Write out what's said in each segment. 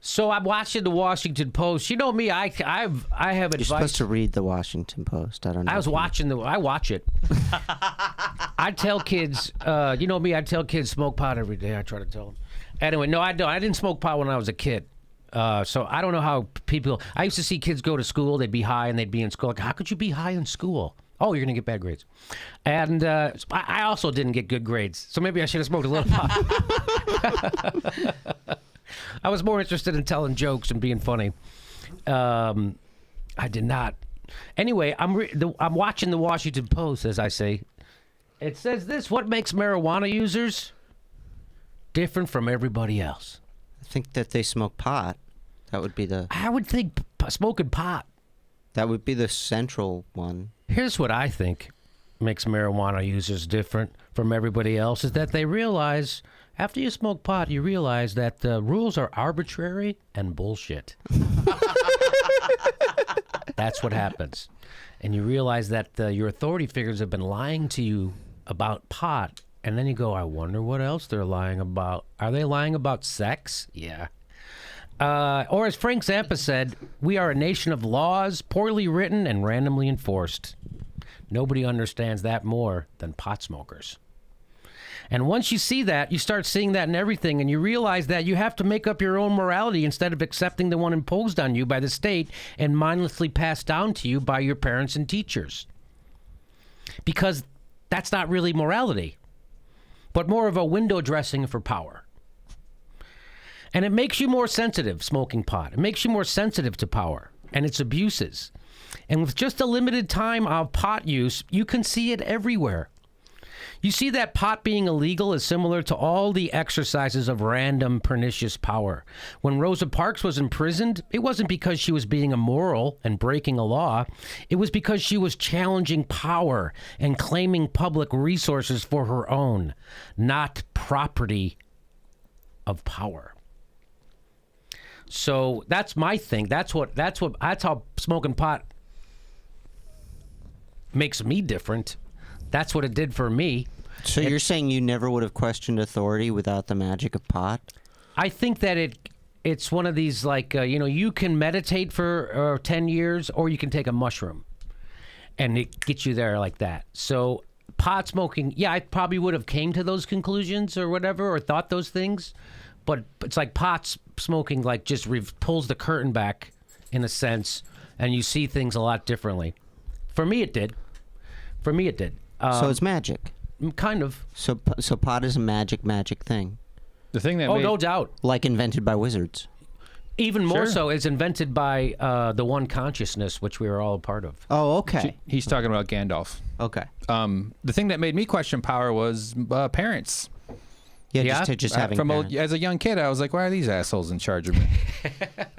So I'm watching the Washington Post. You know me, I have advice. You're supposed to read the Washington Post. I don't know. I watch it. I tell kids, you know me, I tell kids smoke pot every day. I try to tell them. Anyway, no, I don't. I didn't smoke pot when I was a kid. So I don't know how people. I used to see kids go to school. They'd be high and they'd be in school. Like, how could you be high in school? Oh, you're gonna get bad grades. And I also didn't get good grades. So maybe I should have smoked a little pot. I was more interested in telling jokes and being funny. I did not. Anyway, I'm watching the Washington Post, as I say. It says this: what makes marijuana users different from everybody else? I think that they smoke pot. That would be the. I would think smoking pot. That would be the central one. Here's what I think makes marijuana users different from everybody else: is that they realize. After you smoke pot, you realize that the rules are arbitrary and bullshit. That's what happens. And you realize that your authority figures have been lying to you about pot. And then you go, I wonder what else they're lying about. Are they lying about sex? Yeah. Or as Frank Zappa said, we are a nation of laws, poorly written and randomly enforced. Nobody understands that more than pot smokers. And once you see that, you start seeing that in everything, and you realize that you have to make up your own morality instead of accepting the one imposed on you by the state and mindlessly passed down to you by your parents and teachers. Because that's not really morality, but more of a window dressing for power. And it makes you more sensitive, smoking pot. It makes you more sensitive to power and its abuses. And with just a limited time of pot use, you can see it everywhere. You see that pot being illegal is similar to all the exercises of random pernicious power. When Rosa Parks was imprisoned, it wasn't because she was being immoral and breaking a law. It was because she was challenging power and claiming public resources for her own, not property of power. So that's my thing. That's how smoking pot makes me different. That's what it did for me. So you're saying you never would have questioned authority without the magic of pot? I think that it's one of these, like, you can meditate for 10 years or you can take a mushroom and it gets you there like that. So pot smoking, yeah, I probably would have came to those conclusions or whatever, or thought those things. But it's like pot smoking, like, just pulls the curtain back in a sense, and you see things a lot differently. For me, it did. So it's magic. Kind of. So pot is a magic thing. The thing that no doubt. Like invented by wizards. Even more so, it's invented by the one consciousness, which we are all a part of. Oh, okay. He's talking about Gandalf. Okay. The thing that made me question power was parents. Yeah, just having as a young kid, I was like, why are these assholes in charge of me?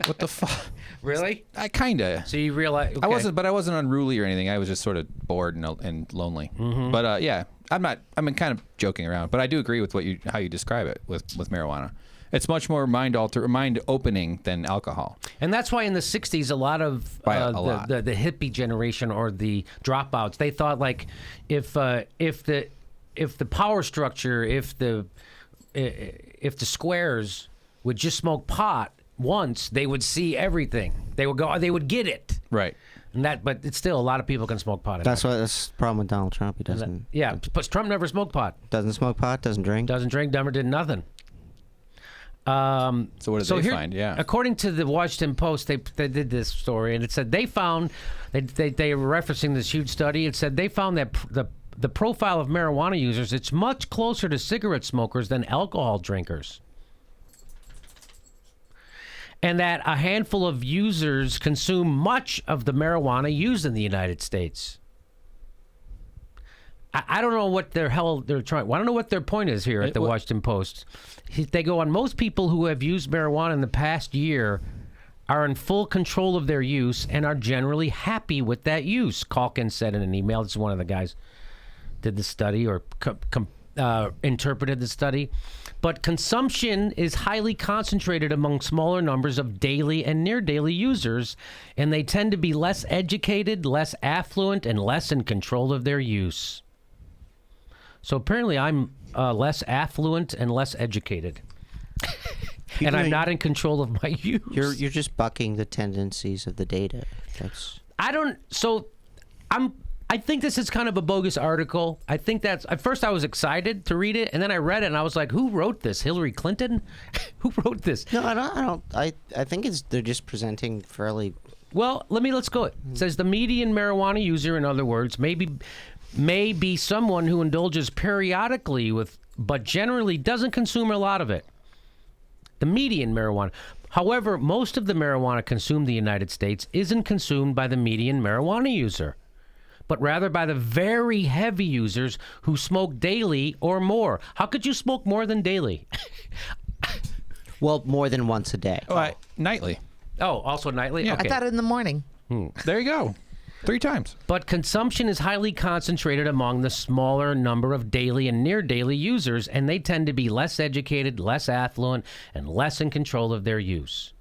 What the fuck? Really? I kind of. So you realize... Okay. I wasn't unruly or anything. I was just sort of bored and lonely. Mm-hmm. But yeah, I'm kind of joking around, but I do agree with how you describe it with marijuana. It's much more mind opening than alcohol. And that's why in the 60s, a lot of the hippie generation or the dropouts, they thought, like, if the power structure, if the squares would just smoke pot once, they would see everything. They would get it. Right. But it's still, a lot of people can smoke pot. That's the problem with Donald Trump. He doesn't. Yeah, but Trump never smoked pot. Doesn't smoke pot. Doesn't drink. Never did nothing. So what did they find? Yeah. According to the Washington Post, they did this story, and it said they found they were referencing this huge study. It said they found that the profile of marijuana users, it's much closer to cigarette smokers than alcohol drinkers. And that a handful of users consume much of the marijuana used in the United States. I don't know what the hell they're trying. I don't know what their point is here at the Washington Post. They go on, most people who have used marijuana in the past year are in full control of their use and are generally happy with that use, Calkins said in an email. This is one of the guys did the study or interpreted the study. But consumption is highly concentrated among smaller numbers of daily and near-daily users, and they tend to be less educated, less affluent, and less in control of their use. So apparently I'm less affluent and less educated. and I'm not in control of my use. You're just bucking the tendencies of the data. That's I think this is kind of a bogus article. I think that's at first I was excited to read it, and then I read it and I was like, who wrote this? Hillary Clinton? Who wrote this? no, I don't. I think they're just presenting fairly. Well, let's go. It says the median marijuana user, in other words, may be someone who indulges periodically with, but generally doesn't consume a lot of it. The median marijuana. However, most of the marijuana consumed in the United States isn't consumed by the median marijuana user, but rather by the very heavy users who smoke daily or more. How could you smoke more than daily? Well, more than once a day. Nightly. Oh, also nightly? Yeah. Okay. I thought in the morning. There you go. 3 times. But consumption is highly concentrated among the smaller number of daily and near daily users, and they tend to be less educated, less affluent, and less in control of their use.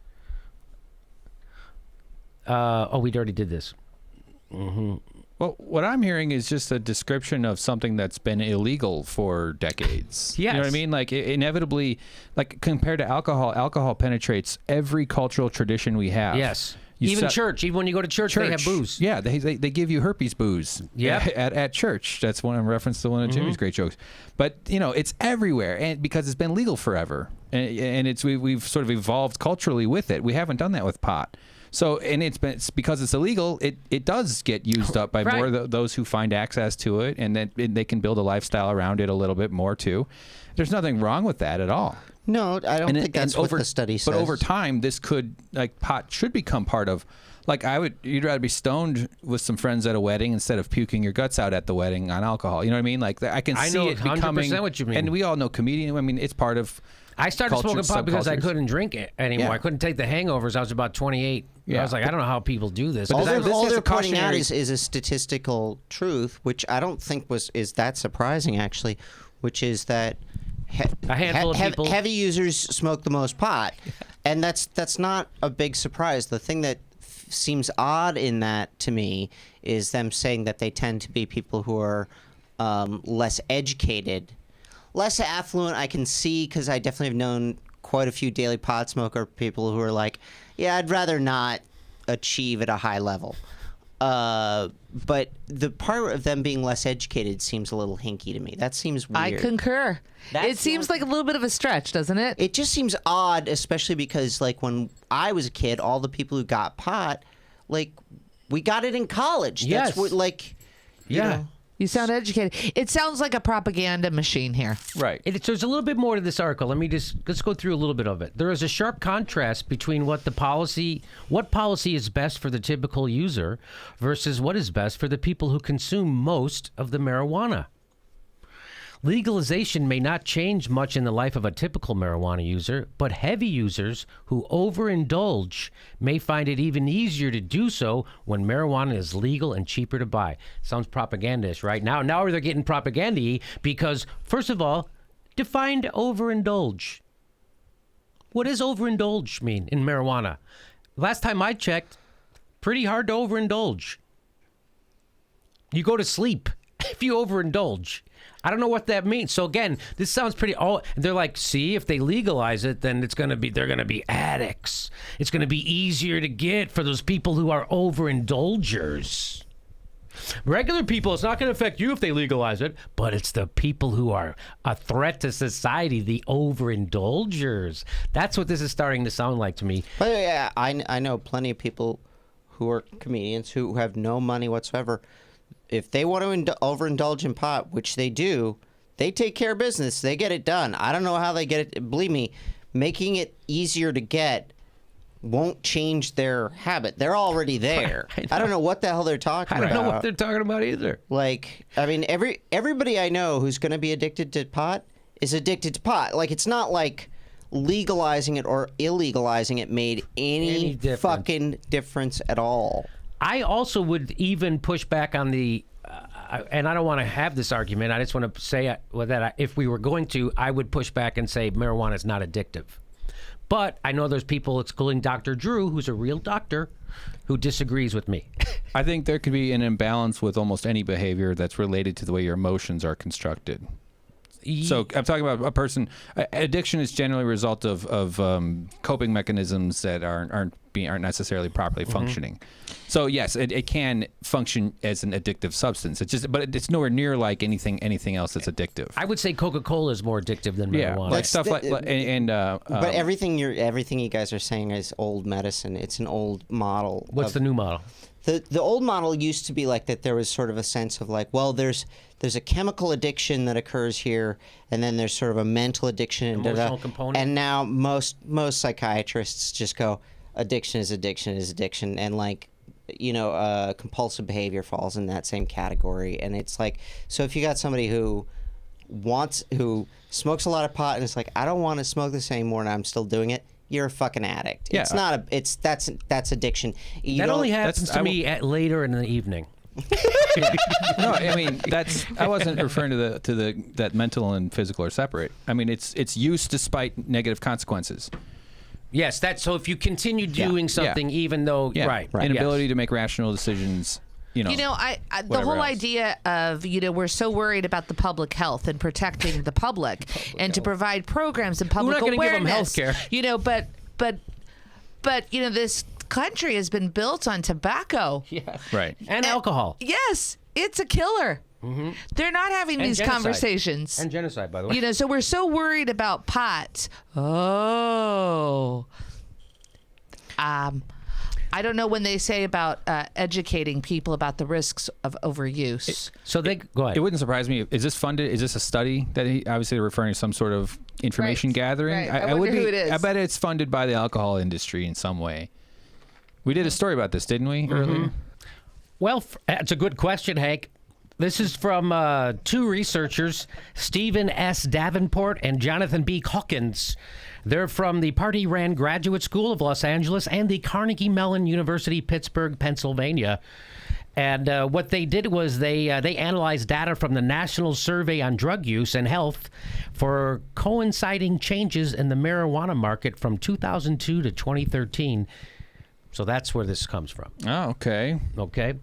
We already did this. Well, what I'm hearing is just a description of something that's been illegal for decades. Yes. You know what I mean? Like, inevitably, like compared to alcohol penetrates every cultural tradition we have. Yes. Even church. Even when you go to church, they have booze. Yeah, they give you herpes booze. Yeah. At church. That's one reference to one of Jimmy's great jokes. But it's everywhere, and because it's been legal forever, and we've sort of evolved culturally with it. We haven't done that with pot. So, and it's because it's illegal, it does get used up by more of those who find access to it, and then they can build a lifestyle around it a little bit more too. There's nothing wrong with that at all. No, I don't think that's what the study says. But over time, this could, pot should become part of, you'd rather be stoned with some friends at a wedding instead of puking your guts out at the wedding on alcohol. You know what I mean? Like, I can see know it becoming. 100% what you mean. And we all know comedian. I mean, it's part of. I started smoking pot because I subcultures. couldn't drink it anymore. Yeah. I couldn't take the hangovers. I was about 28. Yeah. I was like, I don't know how people do this. All this is they're a pointing out cautionary- is a statistical truth, which I don't think is that surprising, actually, which is that A handful of people. heavy users smoke the most pot, and that's not a big surprise. The thing that seems odd in that to me is them saying that they tend to be people who are less educated, less affluent. I can see, because I definitely have known quite a few daily pot smoker people who are like, yeah, I'd rather not achieve at a high level. But the part of them being less educated seems a little hinky to me. That seems weird. I concur. It seems like a little bit of a stretch, doesn't it? It just seems odd, especially because, when I was a kid, all the people who got pot, we got it in college. Yes. That's what, you know. You sound educated. It sounds like a propaganda machine here. Right. There's a little bit more to this article. Let's go through a little bit of it. There is a sharp contrast between what policy is best for the typical user versus what is best for the people who consume most of the marijuana. Legalization may not change much in the life of a typical marijuana user, but heavy users who overindulge may find it even easier to do so when marijuana is legal and cheaper to buy. Sounds propagandish, right? Now they're getting propaganda-y because, first of all, define overindulge. What does overindulge mean in marijuana? Last time I checked, pretty hard to overindulge. You go to sleep if you overindulge. I don't know what that means. So again, this sounds pretty. They're like, see, if they legalize it, then they're gonna be addicts. It's gonna be easier to get for those people who are overindulgers. Regular people, it's not gonna affect you if they legalize it, but it's the people who are a threat to society, the overindulgers. That's what this is starting to sound like to me. But yeah, I know plenty of people who are comedians who have no money whatsoever. If they want to overindulge in pot, which they do, they take care of business. They get it done. I don't know how they get it. Believe me, making it easier to get won't change their habit. They're already there. I don't know what the hell they're talking about. I don't know what they're talking about either. Everybody I know who's going to be addicted to pot is addicted to pot. It's not like legalizing it or illegalizing it made any fucking difference at all. I also would even push back on the, and I don't want to have this argument. I just want to say that if we were going to, I would push back and say marijuana is not addictive. But I know there's people, including Dr. Drew, who's a real doctor, who disagrees with me. I think there could be an imbalance with almost any behavior that's related to the way your emotions are constructed. So I'm talking about a person. Addiction is generally a result of coping mechanisms that aren't necessarily properly functioning. So yes, it can function as an addictive substance. But it's nowhere near like anything else that's addictive. I would say Coca-Cola is more addictive than marijuana. Like stuff but everything you guys are saying is old medicine. It's an old model. What's the new model? The old model used to be like that. There was sort of a sense of like, well, there's a chemical addiction that occurs here, and then there's sort of a mental addiction, Emotional component. And now most psychiatrists just go, addiction is addiction, and like, compulsive behavior falls in that same category. And it's like, so if you got somebody who smokes a lot of pot and it's like, I don't want to smoke this anymore, and I'm still doing it. You're a fucking addict. Yeah. It's not that's addiction. That only happens to me later in the evening. No, I mean I wasn't referring to that mental and physical are separate. I mean it's use despite negative consequences. Yes, that's so. If you continue doing something, even though right, inability to make rational decisions. I the whole idea of we're so worried about the public health and protecting the public and to provide programs and public We're not awareness. Give them health care. But this country has been built on tobacco. Yes. Right. And alcohol. Yes, it's a killer. Mm-hmm. They're not having these genocide. Conversations. And genocide, by the way. So we're so worried about pot. I don't know when they say about educating people about the risks of overuse. Go ahead. It wouldn't surprise me. Is this funded? Is this a study that obviously they're referring to some sort of information gathering? Right. I wonder who it is. I bet it's funded by the alcohol industry in some way. We did a story about this, didn't we, earlier? Well, it's a good question, Hank. This is from two researchers, Stephen S. Davenport and Jonathan B. Hawkins. They're from the Party Ran Graduate School of Los Angeles and the Carnegie Mellon University, Pittsburgh, Pennsylvania. And what they did was they analyzed data from the National Survey on Drug Use and Health for coinciding changes in the marijuana market from 2002 to 2013. So that's where this comes from. Oh, okay. Okay.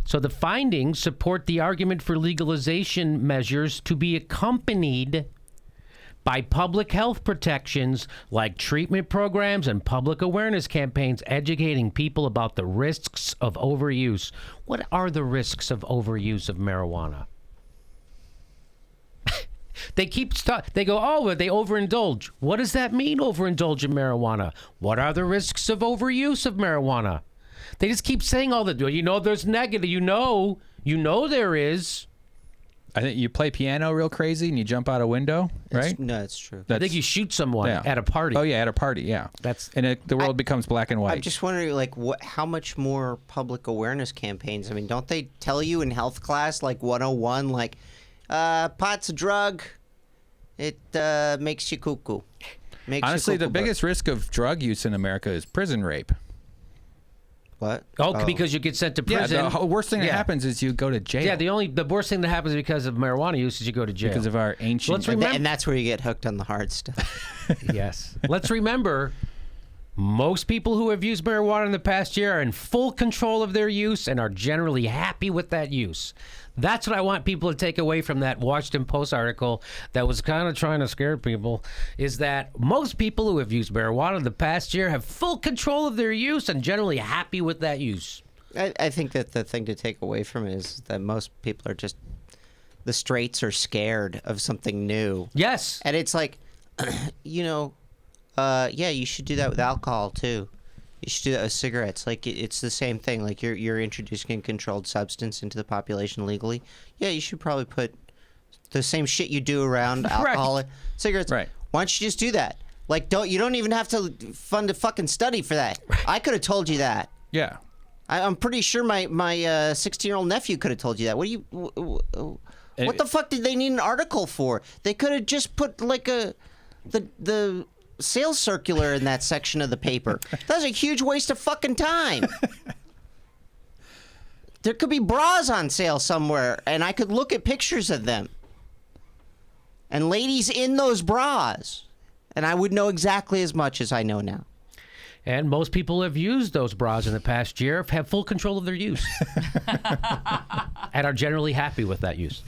So the findings support the argument for legalization measures to be accompanied by public health protections like treatment programs and public awareness campaigns educating people about the risks of overuse. What are the risks of overuse of marijuana? They go, they overindulge. What does that mean, overindulge in marijuana? What are the risks of overuse of marijuana? They just keep saying all the, there's negative, there is. I think you play piano real crazy and you jump out a window, right? No, that's true. I think you shoot someone at a party. Oh yeah, at a party, yeah. The world becomes black and white. I'm just wondering, how much more public awareness campaigns? I mean, don't they tell you in health class, like 101, pot's a drug, it makes you cuckoo. Honestly, the biggest risk of drug use in America is prison rape. What? Oh, because you get sent to prison. Yeah, the worst thing that happens is you go to jail. Yeah, the worst thing that happens because of marijuana use is you go to jail. Because of our ancient... And that's where you get hooked on the hard stuff. Yes. Let's remember, most people who have used marijuana in the past year are in full control of their use and are generally happy with that use. That's what I want people to take away from that Washington Post article that was kind of trying to scare people, is that most people who have used marijuana in the past year have full control of their use and generally happy with that use. I think that the thing to take away from it is that most people are just, the straights are scared of something new. Yes. And it's like, you should do that with alcohol too. You should do that with cigarettes. It's the same thing. Like you're introducing a controlled substance into the population legally. Yeah, you should probably put the same shit you do around alcohol, cigarettes. Right. Why don't you just do that? You don't even have to fund a fucking study for that. I could have told you that. Yeah. I'm pretty sure my 16-year-old nephew could have told you that. What the fuck did they need an article for? They could have just put the sales circular in that section of the paper. That's a huge waste of fucking time. There could be bras on sale somewhere, and I could look at pictures of them. And ladies in those bras. And I would know exactly as much as I know now. And most people who have used those bras in the past year have full control of their use. And are generally happy with that use.